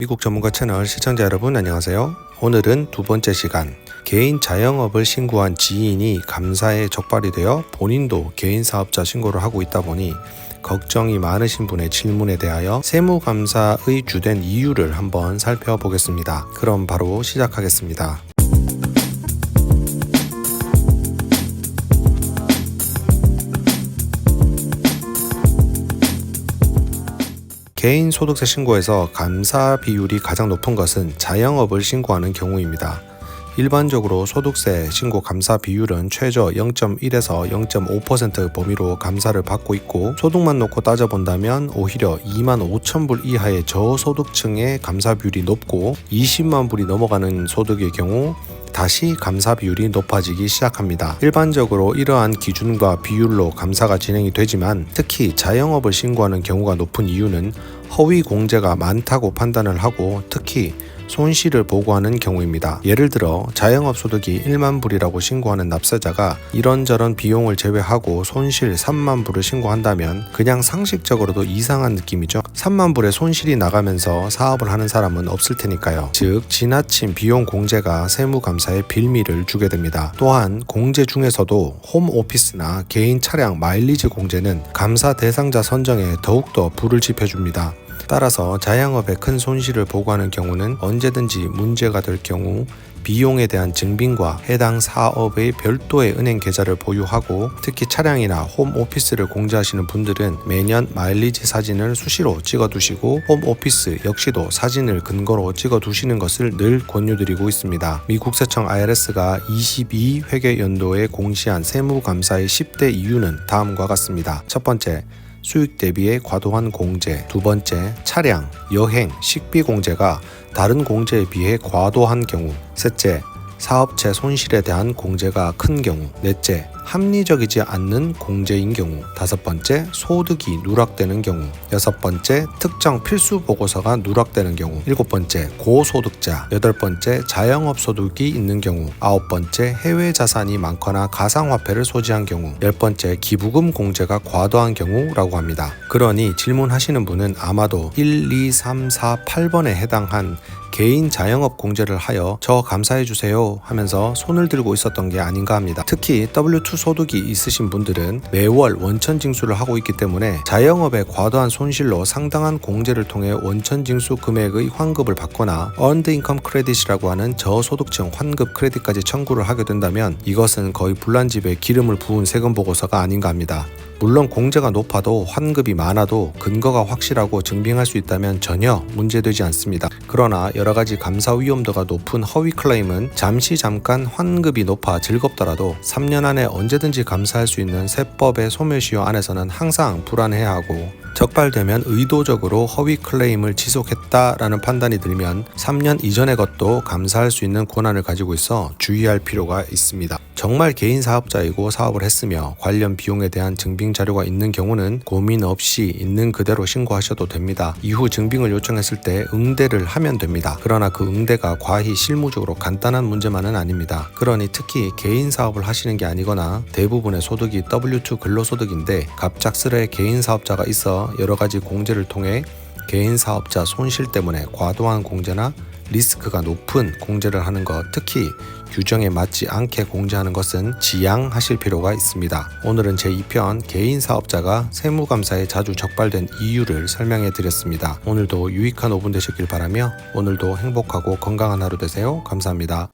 미국 전문가 채널 시청자 여러분 안녕하세요. 오늘은 두 번째 시간, 개인 자영업을 신고한 지인이 감사에 적발이 되어 본인도 개인 사업자 신고를 하고 있다 보니 걱정이 많으신 분의 질문에 대하여 세무감사의 주된 이유를 한번 살펴보겠습니다. 그럼 바로 시작하겠습니다. 개인 소득세 신고에서 감사 비율이 가장 높은 것은 자영업을 신고하는 경우입니다. 일반적으로 소득세 신고 감사 비율은 최저 0.1에서 0.5% 범위로 감사를 받고 있고, 소득만 놓고 따져본다면 오히려 25,000불 이하의 저소득층의 감사 비율이 높고 20만 불이 넘어가는 소득의 경우 다시 감사 비율이 높아지기 시작합니다. 일반적으로 이러한 기준과 비율로 감사가 진행이 되지만, 특히 자영업을 신고하는 경우가 높은 이유는 허위 공제가 많다고 판단을 하고 특히 손실을 보고하는 경우입니다. 예를 들어 자영업 소득이 1만 불이라고 신고하는 납세자가 이런저런 비용을 제외하고 손실 3만 불을 신고한다면 그냥 상식적으로도 이상한 느낌이죠. 3만 불의 손실이 나가면서 사업을 하는 사람은 없을 테니까요. 즉 지나친 비용 공제가 세무감사에 빌미를 주게 됩니다. 또한 공제 중에서도 홈오피스나 개인 차량 마일리지 공제는 감사 대상자 선정에 더욱더 불을 지펴줍니다. 따라서 자영업에 큰 손실을 보고하는 경우는 언제든지 문제가 될 경우 비용에 대한 증빙과 해당 사업의 별도의 은행 계좌를 보유하고, 특히 차량이나 홈오피스를 공제하시는 분들은 매년 마일리지 사진을 수시로 찍어두시고 홈오피스 역시도 사진을 근거로 찍어두시는 것을 늘 권유드리고 있습니다. 미 국세청 IRS가 22회계연도에 공시한 세무감사의 10대 이유는 다음과 같습니다. 첫 번째, 수익 대비의 과도한 공제. 두 번째, 차량, 여행, 식비 공제가 다른 공제에 비해 과도한 경우. 셋째, 사업체 손실에 대한 공제가 큰 경우. 넷째, 합리적이지 않는 공제인 경우. 다섯 번째, 소득이 누락되는 경우. 여섯 번째, 특정 필수 보고서가 누락되는 경우. 일곱 번째, 고소득자. 여덟 번째, 자영업 소득이 있는 경우. 아홉 번째, 해외 자산이 많거나 가상화폐를 소지한 경우. 열 번째, 기부금 공제가 과도한 경우라고 합니다. 그러니 질문하시는 분은 아마도 1, 2, 3, 4, 8번에 해당한 개인 자영업 공제를 하여 저 감사해주세요 하면서 손을 들고 있었던 게 아닌가 합니다. 특히 W2 소득이 있으신 분들은 매월 원천 징수를 하고 있기 때문에 자영업의 과도한 손실로 상당한 공제를 통해 원천 징수 금액의 환급을 받거나 Earned Income Credit이라고 하는 저소득층 환급 크레딧까지 청구를 하게 된다면 이것은 거의 불난집에 기름을 부은 세금 보고서가 아닌가 합니다. 물론 공제가 높아도 환급이 많아도 근거가 확실하고 증빙할 수 있다면 전혀 문제되지 않습니다. 그러나 여러가지 감사 위험도가 높은 허위 클레임은 잠깐 환급이 높아 즐겁더라도 3년 안에 언제든지 감사할 수 있는 세법의 소멸시효 안에서는 항상 불안해하고, 적발되면 의도적으로 허위 클레임을 지속했다라는 판단이 들면 3년 이전의 것도 감사할 수 있는 권한을 가지고 있어 주의할 필요가 있습니다. 정말 개인 사업자이고 사업을 했으며 관련 비용에 대한 증빙 자료가 있는 경우는 고민 없이 있는 그대로 신고하셔도 됩니다. 이후 증빙을 요청했을 때 응대를 하면 됩니다. 그러나 그 응대가 과히 실무적으로 간단한 문제만은 아닙니다. 그러니 특히 개인 사업을 하시는 게 아니거나 대부분의 소득이 W2 근로소득인데 갑작스레 개인 사업자가 있어 여러가지 공제를 통해 개인 사업자 손실 때문에 과도한 공제나 리스크가 높은 공제를 하는 것, 특히 규정에 맞지 않게 공제하는 것은 지양하실 필요가 있습니다. 오늘은 제2편 개인 사업자가 세무감사에 자주 적발된 이유를 설명해 드렸습니다. 오늘도 유익한 5분 되셨길 바라며 오늘도 행복하고 건강한 하루 되세요. 감사합니다.